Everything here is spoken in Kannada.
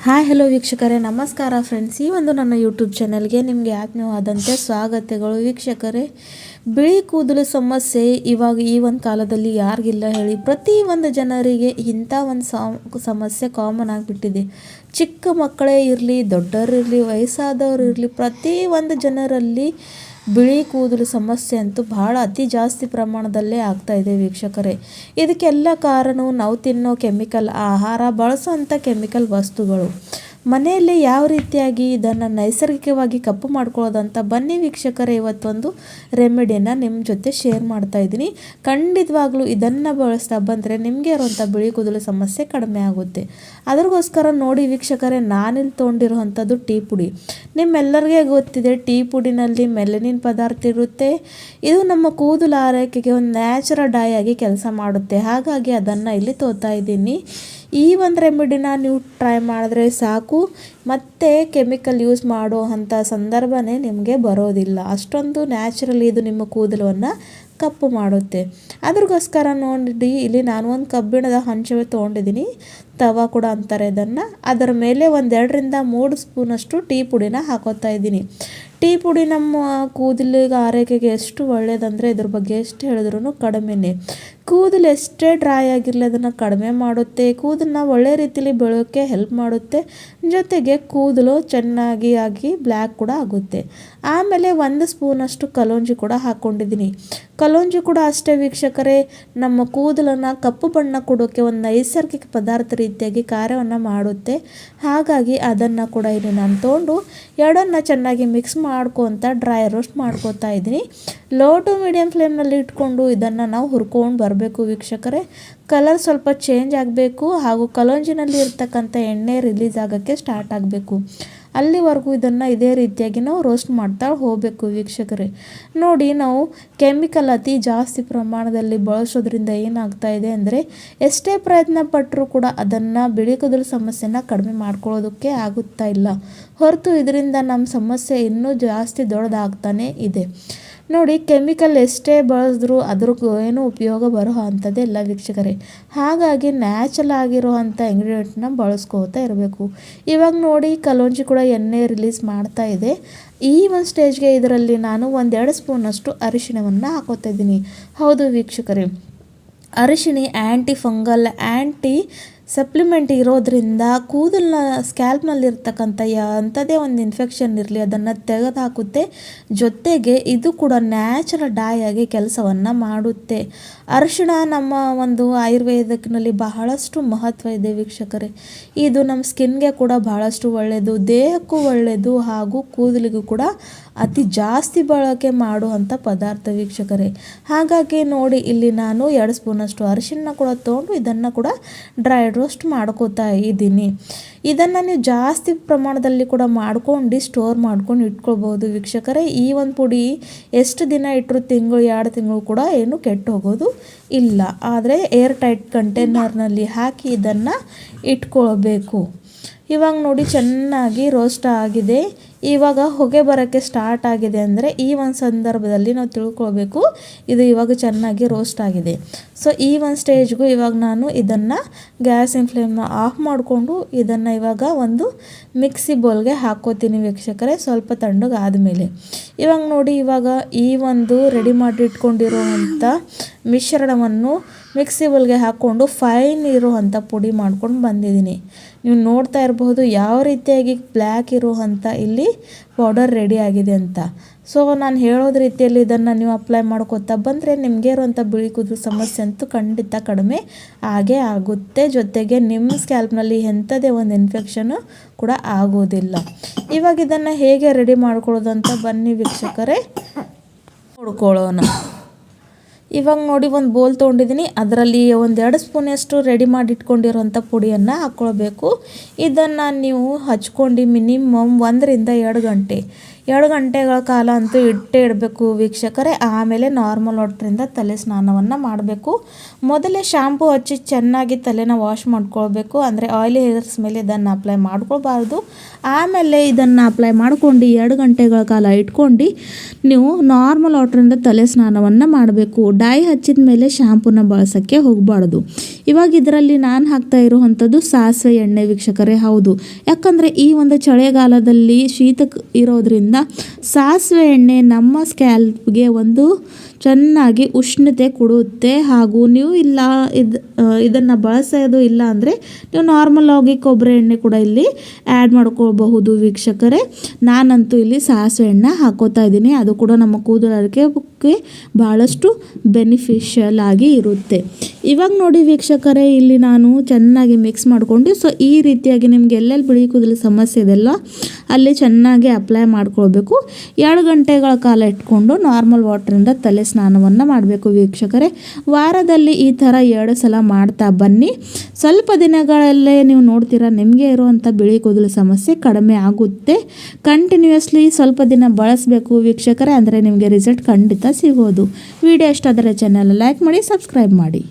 ಹಾಯ್ ಹಲೋ ವೀಕ್ಷಕರೇ, ನಮಸ್ಕಾರ ಫ್ರೆಂಡ್ಸ್. ಈ ಒಂದು ನನ್ನ ಯೂಟ್ಯೂಬ್ ಚಾನಲ್ಗೆ ನಿಮಗೆ ಆತ್ಮೀಯವಾದಂತೆ ಸ್ವಾಗತಗಳು. ವೀಕ್ಷಕರೇ, ಬಿಳಿ ಕೂದಲು ಸಮಸ್ಯೆ ಇವಾಗ ಈ ಒಂದು ಕಾಲದಲ್ಲಿ ಯಾರಿಗಿಲ್ಲ ಹೇಳಿ. ಪ್ರತಿ ಒಂದು ಜನರಿಗೆ ಇಂಥ ಒಂದು ಸಮಸ್ಯೆ ಕಾಮನ್ ಆಗಿಬಿಟ್ಟಿದೆ. ಚಿಕ್ಕ ಮಕ್ಕಳೇ ಇರಲಿ, ದೊಡ್ಡವರಿರಲಿ, ವಯಸ್ಸಾದವರು ಇರಲಿ, ಪ್ರತಿ ಒಂದು ಜನರಲ್ಲಿ ಬಿಳಿ ಕೂದಲು ಸಮಸ್ಯೆ ಅಂತೂ ಭಾಳ ಅತಿ ಜಾಸ್ತಿ ಪ್ರಮಾಣದಲ್ಲೇ ಆಗ್ತಾಯಿದೆ ವೀಕ್ಷಕರೇ. ಇದಕ್ಕೆಲ್ಲ ಕಾರಣವು ನಾವು ತಿನ್ನೋ ಕೆಮಿಕಲ್ ಆಹಾರ, ಬಳಸೋವಂಥ ಕೆಮಿಕಲ್ ವಸ್ತುಗಳು. ಮನೆಯಲ್ಲಿ ಯಾವ ರೀತಿಯಾಗಿ ಇದನ್ನು ನೈಸರ್ಗಿಕವಾಗಿ ಕಪ್ಪು ಮಾಡ್ಕೊಳ್ಳೋದಂತ ಬನ್ನಿ ವೀಕ್ಷಕರೇ, ಇವತ್ತೊಂದು ರೆಮಿಡಿನ ನಿಮ್ಮ ಜೊತೆ ಶೇರ್ ಮಾಡ್ತಾ ಇದ್ದೀನಿ. ಖಂಡಿತವಾಗ್ಲೂ ಇದನ್ನು ಬಳಸ್ತಾ ಬಂದರೆ ನಿಮಗೆ ಇರುವಂಥ ಬಿಳಿ ಕೂದಲು ಸಮಸ್ಯೆ ಕಡಿಮೆ ಆಗುತ್ತೆ. ಅದ್ರಗೋಸ್ಕರ ನೋಡಿ ವೀಕ್ಷಕರೇ, ನಾನಿಲ್ಲಿ ತೊಗೊಂಡಿರುವಂಥದ್ದು ಟೀ ಪುಡಿ. ನಿಮ್ಮೆಲ್ಲರಿಗೆ ಗೊತ್ತಿದೆ, ಟೀ ಪುಡಿನಲ್ಲಿ ಮೆಲನಿನ್ ಪದಾರ್ಥ ಇರುತ್ತೆ. ಇದು ನಮ್ಮ ಕೂದಲು ಆರೈಕೆಗೆ ಒಂದು ನ್ಯಾಚುರಲ್ ಡೈ ಆಗಿ ಕೆಲಸ ಮಾಡುತ್ತೆ. ಹಾಗಾಗಿ ಅದನ್ನು ಇಲ್ಲಿ ತೋತಾ ಇದ್ದೀನಿ. ಈ ಒಂದು ರೆಮಿಡಿನ ನೀವು ಟ್ರೈ ಮಾಡಿದ್ರೆ ಸಾಕು, ಮತ್ತು ಕೆಮಿಕಲ್ ಯೂಸ್ ಮಾಡೋ ಅಂಥ ಸಂದರ್ಭನೇ ನಿಮಗೆ ಬರೋದಿಲ್ಲ. ಅಷ್ಟೊಂದು ನ್ಯಾಚುರಲಿ ಇದು ನಿಮ್ಮ ಕೂದಲನ್ನು ಕಪ್ಪು ಮಾಡುತ್ತೆ. ಅದ್ರಗೋಸ್ಕರ ನೋಡಿ, ಇಲ್ಲಿ ನಾನು ಒಂದು ಕಬ್ಬಿಣದ ಹಂಚವೇ ತೊಗೊಂಡಿದ್ದೀನಿ. ತವಾ ಕೂಡ ಅಂತಾರೆ ಇದನ್ನು. ಅದರ ಮೇಲೆ 1-2-3 ಸ್ಪೂನಷ್ಟು ಟೀ ಪುಡಿನ ಹಾಕೋತಾ ಇದ್ದೀನಿ. ಟೀ ಪುಡಿ ನಮ್ಮ ಕೂದಲಿಗೆ ಆರೈಕೆಗೆ ಎಷ್ಟು ಒಳ್ಳೆಯದಂದರೆ ಇದ್ರ ಬಗ್ಗೆ ಎಷ್ಟು ಹೇಳಿದ್ರೂ ಕಡಿಮೆನೇ. ಕೂದಲು ಎಷ್ಟೇ ಡ್ರೈ ಆಗಿರಲಿ ಅದನ್ನು ಕಡಿಮೆ ಮಾಡುತ್ತೆ. ಕೂದಲನ್ನ ಒಳ್ಳೆ ರೀತಿಯಲ್ಲಿ ಬೆಳೆಯೋಕ್ಕೆ ಹೆಲ್ಪ್ ಮಾಡುತ್ತೆ. ಜೊತೆಗೆ ಕೂದಲು ಚೆನ್ನಾಗಿ ಆಗಿ ಬ್ಲ್ಯಾಕ್ ಕೂಡ ಆಗುತ್ತೆ. ಆಮೇಲೆ 1 ಸ್ಪೂನಷ್ಟು ಕಲೋಂಜಿ ಕೂಡ ಹಾಕ್ಕೊಂಡಿದ್ದೀನಿ. ಕಲೋಂಜಿ ಕೂಡ ಅಷ್ಟೇ ವೀಕ್ಷಕರೇ, ನಮ್ಮ ಕೂದಲನ್ನು ಕಪ್ಪು ಬಣ್ಣ ಕೊಡೋಕ್ಕೆ ಒಂದು ನೈಸರ್ಗಿಕ ಪದಾರ್ಥ ರೀತಿಯಾಗಿ ಕಾರ್ಯವನ್ನು ಮಾಡುತ್ತೆ. ಹಾಗಾಗಿ ಅದನ್ನು ಕೂಡ ಇಲ್ಲಿ ನಾನು ತೊಗೊಂಡು ಎರಡನ್ನು ಚೆನ್ನಾಗಿ ಮಿಕ್ಸ್ ಮಾಡ್ಕೊತ ಡ್ರೈ ರೋಸ್ಟ್ ಮಾಡ್ಕೋತಾ ಇದ್ದೀನಿ. ಲೋ ಟು ಮೀಡಿಯಮ್ ಫ್ಲೇಮ್ನಲ್ಲಿ ಇಟ್ಕೊಂಡು ಇದನ್ನು ನಾವು ಹುರ್ಕೊಂಡು ಬರಬೇಕು ವೀಕ್ಷಕರೇ. ಕಲರ್ ಸ್ವಲ್ಪ ಚೇಂಜ್ ಆಗಬೇಕು, ಹಾಗೂ ಕಲೋಂಜಿನಲ್ಲಿ ಇರ್ತಕ್ಕಂಥ ಎಣ್ಣೆ ರಿಲೀಸ್ ಆಗೋಕ್ಕೆ ಸ್ಟಾರ್ಟ್ ಆಗಬೇಕು. ಅಲ್ಲಿವರೆಗೂ ಇದನ್ನು ಇದೇ ರೀತಿಯಾಗಿ ನಾವು ರೋಸ್ಟ್ ಮಾಡ್ತಾ ಹೋಗಬೇಕು ವೀಕ್ಷಕರೇ. ನೋಡಿ, ನಾವು ಕೆಮಿಕಲ್ ಅತಿ ಜಾಸ್ತಿ ಪ್ರಮಾಣದಲ್ಲಿ ಬಳಸೋದ್ರಿಂದ ಏನಾಗ್ತಾ ಇದೆ ಅಂದರೆ, ಎಷ್ಟೇ ಪ್ರಯತ್ನ ಪಟ್ಟರೂ ಕೂಡ ಅದನ್ನು ಬಿಳಿ ಕೂದಲು ಸಮಸ್ಯೆನ ಕಡಿಮೆ ಮಾಡ್ಕೊಳ್ಳೋದಕ್ಕೆ ಆಗುತ್ತಾ ಇಲ್ಲ. ಹೊರತು ಇದರಿಂದ ನಮ್ಮ ಸಮಸ್ಯೆ ಇನ್ನೂ ಜಾಸ್ತಿ ದೊಡ್ಡದಾಗ್ತಾನೇ ಇದೆ. ನೋಡಿ, ಕೆಮಿಕಲ್ ಎಷ್ಟೇ ಬಳಸಿದ್ರೂ ಅದ್ರಿಗೂ ಏನೂ ಉಪಯೋಗ ಬರೋ ಅಂಥದ್ದೇ ಇಲ್ಲ ವೀಕ್ಷಕರೇ. ಹಾಗಾಗಿ ನ್ಯಾಚುರಲ್ ಆಗಿರೋವಂಥ ಇಂಗ್ರೀಡಿಯೆಂಟ್ನ ಬಳಸ್ಕೋತಾ ಇರಬೇಕು. ಇವಾಗ ನೋಡಿ, ಕಲೋಂಜಿ ಕೂಡ ಎಣ್ಣೆ ರಿಲೀಸ್ ಮಾಡ್ತಾ ಇದೆ. ಈ ಒಂದು ಸ್ಟೇಜ್ಗೆ ಇದರಲ್ಲಿ ನಾನು 1-2 ಸ್ಪೂನಷ್ಟು ಅರಿಶಿಣವನ್ನು ಹಾಕೋತಾ ಇದ್ದೀನಿ. ಹೌದು ವೀಕ್ಷಕರೇ, ಅರಿಶಿಣ ಆ್ಯಂಟಿ ಫಂಗಲ್, ಆ್ಯಂಟಿ ಸಪ್ಲಿಮೆಂಟ್ ಇರೋದ್ರಿಂದ ಕೂದಲಿನ ಸ್ಕ್ಯಾಲ್ಪ್ನಲ್ಲಿರ್ತಕ್ಕಂಥ ಅಂಥದ್ದೇ ಒಂದು ಇನ್ಫೆಕ್ಷನ್ ಇರಲಿ ಅದನ್ನು ತೆಗೆದುಹಾಕುತ್ತೆ. ಜೊತೆಗೆ ಇದು ಕೂಡ ನ್ಯಾಚುರಲ್ ಡೈ ಆಗಿ ಕೆಲಸವನ್ನು ಮಾಡುತ್ತೆ. ಅರಿಶಿಣ ನಮ್ಮ ಒಂದು ಆಯುರ್ವೇದಕ್ಕಿನಲ್ಲಿ ಬಹಳಷ್ಟು ಮಹತ್ವ ಇದೆ ವೀಕ್ಷಕರೇ. ಇದು ನಮ್ಮ ಸ್ಕಿನ್ಗೆ ಕೂಡ ಬಹಳಷ್ಟು ಒಳ್ಳೆಯದು, ದೇಹಕ್ಕೂ ಒಳ್ಳೆಯದು, ಹಾಗೂ ಕೂದಲಿಗೂ ಕೂಡ ಅತಿ ಜಾಸ್ತಿ ಬಳಕೆ ಮಾಡುವಂಥ ಪದಾರ್ಥ ವೀಕ್ಷಕರೇ. ಹಾಗಾಗಿ ನೋಡಿ, ಇಲ್ಲಿ ನಾನು 2 ಸ್ಪೂನಷ್ಟು ಅರಿಶಿಣ ಕೂಡ ತೊಗೊಂಡು ಇದನ್ನು ಕೂಡ ಡ್ರೈ ರೋಸ್ಟ್ ಮಾಡ್ಕೋತಾ ಇದ್ದೀನಿ. ಇದನ್ನು ನೀವು ಜಾಸ್ತಿ ಪ್ರಮಾಣದಲ್ಲಿ ಕೂಡ ಮಾಡ್ಕೊಂಡು ಸ್ಟೋರ್ ಮಾಡ್ಕೊಂಡು ಇಟ್ಕೊಳ್ಬೋದು ವೀಕ್ಷಕರೇ. ಈ ಒಂದು ಪುಡಿ ಎಷ್ಟು ದಿನ ಇಟ್ಟರು, 1-2 ತಿಂಗಳು ಕೂಡ ಏನು ಕೆಟ್ಟು ಹೋಗೋದು ಇಲ್ಲ. ಆದರೆ ಏರ್ ಟೈಟ್ ಕಂಟೈನರ್ನಲ್ಲಿ ಹಾಕಿ ಇದನ್ನು ಇಟ್ಕೊಳ್ಬೇಕು. ಇವಾಗ ನೋಡಿ, ಚೆನ್ನಾಗಿ ರೋಸ್ಟ್ ಆಗಿದೆ. ಇವಾಗ ಹೊಗೆ ಬರೋಕ್ಕೆ ಸ್ಟಾರ್ಟ್ ಆಗಿದೆ ಅಂದರೆ ಈ ಒಂದು ಸಂದರ್ಭದಲ್ಲಿ ನಾವು ತಿಳ್ಕೊಳ್ಬೇಕು ಇದು ಇವಾಗ ಚೆನ್ನಾಗಿ ರೋಸ್ಟ್ ಆಗಿದೆ. ಸೊ ಈ ಒಂದು ಸ್ಟೇಜ್ಗೂ ಇವಾಗ ನಾನು ಇದನ್ನು ಗ್ಯಾಸಿನ ಫ್ಲೇಮ್ನ ಆಫ್ ಮಾಡಿಕೊಂಡು ಇದನ್ನು ಇವಾಗ ಒಂದು ಮಿಕ್ಸಿ ಬೌಲ್ಗೆ ಹಾಕ್ಕೋತೀನಿ ವೀಕ್ಷಕರೇ, ಸ್ವಲ್ಪ ತಣ್ಣಗೆ ಆದಮೇಲೆ. ಇವಾಗ ನೋಡಿ, ಇವಾಗ ಈ ಒಂದು ರೆಡಿ ಮಾಡಿ ಇಟ್ಕೊಂಡಿರುವಂಥ ಮಿಶ್ರಣವನ್ನು ಮಿಕ್ಸಿ ಬೌಲ್ಗೆ ಹಾಕ್ಕೊಂಡು ಫೈನ್ ಇರುವಂಥ ಪುಡಿ ಮಾಡ್ಕೊಂಡು ಬಂದಿದ್ದೀನಿ. ನೀವು ನೋಡ್ತಾ ಇರಬಹುದು ಯಾವ ರೀತಿಯಾಗಿ ಬ್ಲ್ಯಾಕ್ ಇರುವಂಥ ಇಲ್ಲಿ ಪೌಡರ್ ರೆಡಿ ಆಗಿದೆ ಅಂತ. ಸೊ ನಾನು ಹೇಳೋದ ರೀತಿಯಲ್ಲಿ ಇದನ್ನು ನೀವು ಅಪ್ಲೈ ಮಾಡ್ಕೋತಾ ಬಂದರೆ ನಿಮಗೆ ಇರುವಂಥ ಬಿಳಿ ಕೂದಲು ಸಮಸ್ಯೆ ಅಂತೂ ಖಂಡಿತ ಕಡಿಮೆ ಆಗೇ ಆಗುತ್ತೆ. ಜೊತೆಗೆ ನಿಮ್ಮ ಸ್ಕ್ಯಾಲ್ಪ್ನಲ್ಲಿ ಎಂಥದೇ ಒಂದು ಇನ್ಫೆಕ್ಷನು ಕೂಡ ಆಗೋದಿಲ್ಲ. ಇವಾಗ ಇದನ್ನು ಹೇಗೆ ರೆಡಿ ಮಾಡ್ಕೊಳ್ಳೋದಂತ ಬನ್ನಿ ವೀಕ್ಷಕರೇ ನೋಡ್ಕೊಳ್ಳೋಣ. ಇವಾಗ ನೋಡಿ, ಒಂದು ಬೋಲ್ ತೊಗೊಂಡಿದ್ದೀನಿ. ಅದರಲ್ಲಿ 1-2 ಸ್ಪೂನಷ್ಟು ರೆಡಿ ಮಾಡಿ ಇಟ್ಕೊಂಡಿರೋಂಥ ಪುಡಿಯನ್ನು ಹಾಕ್ಕೊಳ್ಬೇಕು. ಇದನ್ನು ನೀವು ಹಚ್ಕೊಂಡು ಮಿನಿಮಮ್ 1-2 ಗಂಟೆ 2 ಗಂಟೆಗಳ ಕಾಲ ಅಂತೂ ಇಟ್ಟೇ ಇಡಬೇಕು ವೀಕ್ಷಕರೇ. ಆಮೇಲೆ ನಾರ್ಮಲ್ ವಾಟರಿಂದ ತಲೆ ಸ್ನಾನವನ್ನು ಮಾಡಬೇಕು. ಮೊದಲೇ ಶಾಂಪು ಹಚ್ಚಿ ಚೆನ್ನಾಗಿ ತಲೆನ ವಾಶ್ ಮಾಡ್ಕೊಳ್ಬೇಕು. ಅಂದರೆ ಆಯಿಲಿ ಹೇರ್ಸ್ ಮೇಲೆ ಇದನ್ನು ಅಪ್ಲೈ ಮಾಡ್ಕೊಳ್ಬಾರ್ದು. ಆಮೇಲೆ ಇದನ್ನು ಅಪ್ಲೈ ಮಾಡ್ಕೊಂಡು 2 ಗಂಟೆಗಳ ಕಾಲ ಇಟ್ಕೊಂಡು ನೀವು ನಾರ್ಮಲ್ ವಾಟರಿಂದ ತಲೆ ಸ್ನಾನವನ್ನು ಮಾಡಬೇಕು. ಡೈ ಹಚ್ಚಿದ ಮೇಲೆ ಶಾಂಪೂನ ಬಳಸೋಕ್ಕೆ ಹೋಗಬಾರ್ದು. ಇವಾಗ ಇದರಲ್ಲಿ ನಾನು ಹಾಕ್ತಾ ಇರುವಂಥದ್ದು ಸಾಸಿವೆ ಎಣ್ಣೆ ವೀಕ್ಷಕರೇ. ಹೌದು, ಯಾಕಂದರೆ ಈ ಒಂದು ಚಳಿಗಾಲದಲ್ಲಿ ಶೀತ ಇರೋದ್ರಿಂದ ಸಾಸಿವೆ ಎಣ್ಣೆ ನಮ್ಮ ಸ್ಕ್ಯಾಲ್ಪ್ಗೆ ಒಂದು ಚೆನ್ನಾಗಿ ಉಷ್ಣತೆ ಕೊಡುತ್ತೆ. ಹಾಗೂ ನೀವು ಇದನ್ನು ಬಳಸೋದು ಇಲ್ಲ ಅಂದರೆ ನೀವು ನಾರ್ಮಲ್ ಆಗಿ ಕೊಬ್ಬರಿ ಎಣ್ಣೆ ಕೂಡ ಇಲ್ಲಿ ಆ್ಯಡ್ ಮಾಡ್ಕೊಳ್ಬಹುದು ವೀಕ್ಷಕರೇ. ನಾನಂತೂ ಇಲ್ಲಿ ಸಾಸಿವೆ ಎಣ್ಣೆ ಹಾಕೋತಾ ಇದ್ದೀನಿ, ಅದು ಕೂಡ ನಮ್ಮ ಕೂದಲಿಗೆ ಭಾಳಷ್ಟು ಬೆನಿಫಿಷಿಯಲ್ ಆಗಿ ಇರುತ್ತೆ. ಇವಾಗ ನೋಡಿ ವೀಕ್ಷಕರೇ, ಇಲ್ಲಿ ನಾನು ಚೆನ್ನಾಗಿ ಮಿಕ್ಸ್ ಮಾಡಿಕೊಂಡು ಈ ರೀತಿಯಾಗಿ ನಿಮಗೆ ಎಲ್ಲೆಲ್ಲಿ ಬಿಳಿ ಕೂದಲು ಸಮಸ್ಯೆ ಇದೆಲ್ಲ ಅಲ್ಲಿ ಚೆನ್ನಾಗಿ ಅಪ್ಲೈ ಮಾಡ್ಕೊಳ್ಬೇಕು. 2 ಗಂಟೆಗಳ ಕಾಲ ಇಟ್ಕೊಂಡು ನಾರ್ಮಲ್ ವಾಟರಿಂದ ತಲೆ ಸ್ನಾನವನ್ನು ಮಾಡಬೇಕು ವೀಕ್ಷಕರೇ. ವಾರದಲ್ಲಿ ಈ ಥರ 2 ಸಲ ಮಾಡ್ತಾ ಬನ್ನಿ. ಸ್ವಲ್ಪ ದಿನಗಳಲ್ಲೇ ನೀವು ನೋಡ್ತೀರಾ ನಿಮಗೆ ಇರುವಂಥ ಬಿಳಿ ಕೂದಲು ಸಮಸ್ಯೆ ಕಡಿಮೆ ಆಗುತ್ತೆ. ಕಂಟಿನ್ಯೂಸ್ಲಿ ಸ್ವಲ್ಪ ದಿನ ಬಳಸಬೇಕು ವೀಕ್ಷಕರೇ, ಅಂದರೆ ನಿಮಗೆ ರಿಸಲ್ಟ್ ಖಂಡಿತ ಸಿಗೋದು. ವಿಡಿಯೋ ಇಷ್ಟ ಆದರೆ ಚಾನಲ್ ಲೈಕ್ ಮಾಡಿ, ಸಬ್ಸ್ಕ್ರೈಬ್ ಮಾಡಿ.